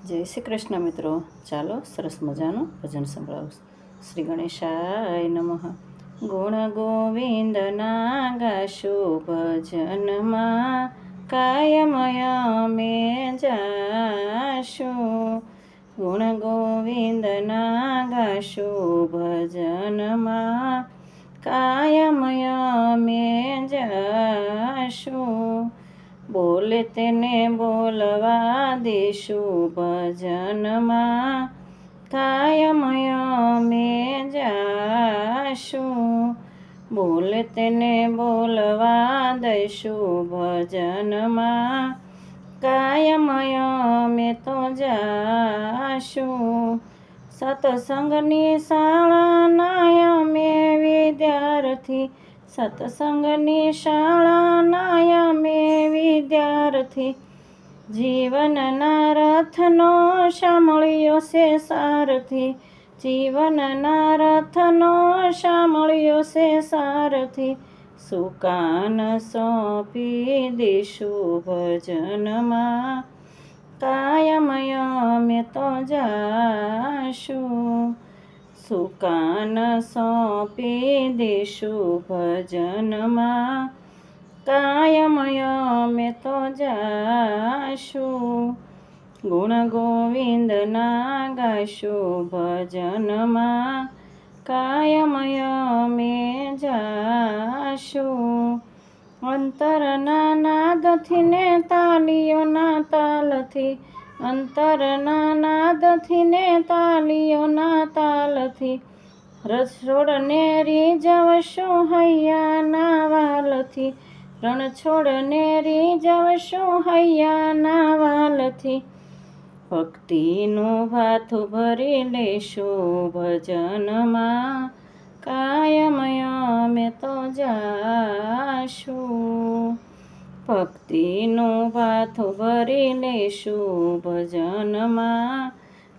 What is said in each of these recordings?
જય શ્રી કૃષ્ણ મિત્રો, ચાલો સરસ મજાનું ભજન સંભળાવું. શ્રી ગણેશાય નમઃ. ગુણ ગોવિંદના ગાશું ભજનમાં, કાયમય અમે જાશું. ગુણ ગોવિંદના ગાશું ભજનમાં, કાયમય અમે જાશું. બોલે તેને બોલવા દેશું ભજનમાં, કાયમય અમે જાશું. બોલે તેને બોલવા દઈશું ભજનમાં, કાયમય અમે તો જાશું. સત્સંગની શાળાના અમે વિદ્યાર્થી, સત્સંગની શાળાના અમે વિદ્યાર્થી. જીવનના રથનો સાંભળ્યો છે સારથી, જીવનના રથનો સાંભળ્યો છે સારથી. સુકાન સોંપી દઈશું ભજનમાં, કાયમય અમે તો જાશું. સુકાન સોંપી દઈશું ભજનમાં, કાયમય અમે તો જાશું. ગુણ ગોવિંદના ગાશું ભજનમાં, કાયમય અમે જાશું. અંતરના નાદથી ને તાલીઓના તાલથી, અંતરના નાદથી ને તાલીઓના તાલથી. રણછોડને રીઝવશું હૈયાના વાલથી, રણછોડને રીઝવશું હૈયાના વાલથી. ભક્તિનું ભાથું ભરી લેશું ભજનમાં, કાયમય અમે તો જાશું. ભક્તિનું ભાથું ભરી લેશું ભજનમાં,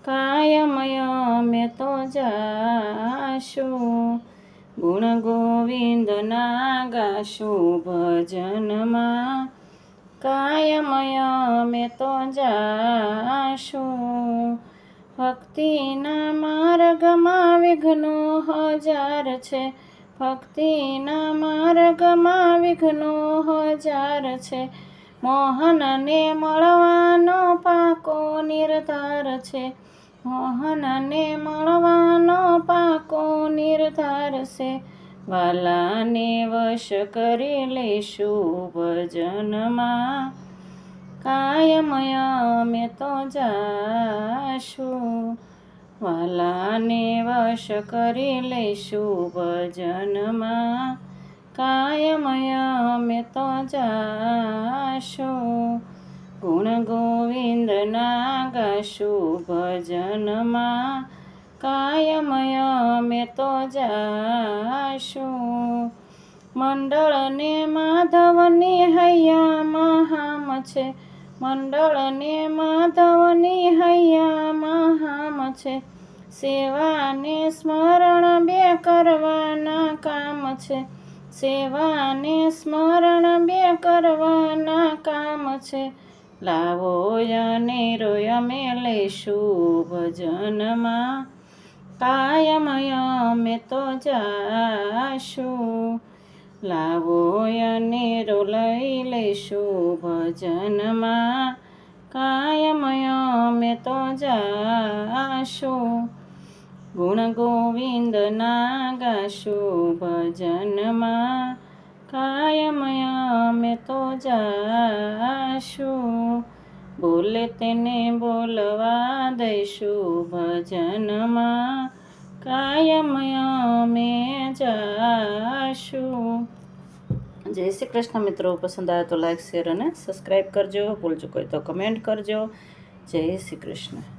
કાયમય અમે તો જાશું. ગુણ ગોવિંદના ગાશું ભજનમાં, કાયમય અમે તો જાશું. ભક્તિના માર્ગમાં વિઘ્નો હજાર છે, ભક્તિના માર્ગમાં વિઘ્નો હજાર છે. મોહનને મળવાનો પાકો નિર્ધાર છે, મોહનને મળવાનો પાકો નિર્ધાર છે. વાલાને વશ કરી લેશું ભજનમાં, કાયમય અમે તો જાશું. વાલાને વશ કરી લેશું ભજનમાં, કાયમય અમે તો જાશું. ગુણ ગોવિંદના ગાશું ભજનમાં, કાયમય અમે તો જાશું. મંડળને માધવની હૈયામાં હામ છે, મંડળને માધવની હૈયામાં હામ છે. સેવાને સ્મરણ બે કરવાના કામ છે, સેવાને સ્મરણ બે કરવાના કામ છે. લાવો અનેરો અમે લઈશું ભજનમાં, કાયમય અમે તો જાશું. લાવો અનેરો લઈ લઈશું ભજનમાં, કાયમય અમે તો જાશું. ગુણ ગોવિંદના ગાશું ભજનમાં, કાયમય અમે તો જાશું. બોલે તેને બોલવા દઈશું ભજનમાં, કાયમય અમે જાશું. જય શ્રી કૃષ્ણ મિત્રો, પસંદ આવે તો લાઈક શેર અને સબસ્ક્રાઈબ કરજો. ભૂલ ચૂકો હોય તો કમેન્ટ કરજો. જય શ્રી કૃષ્ણ.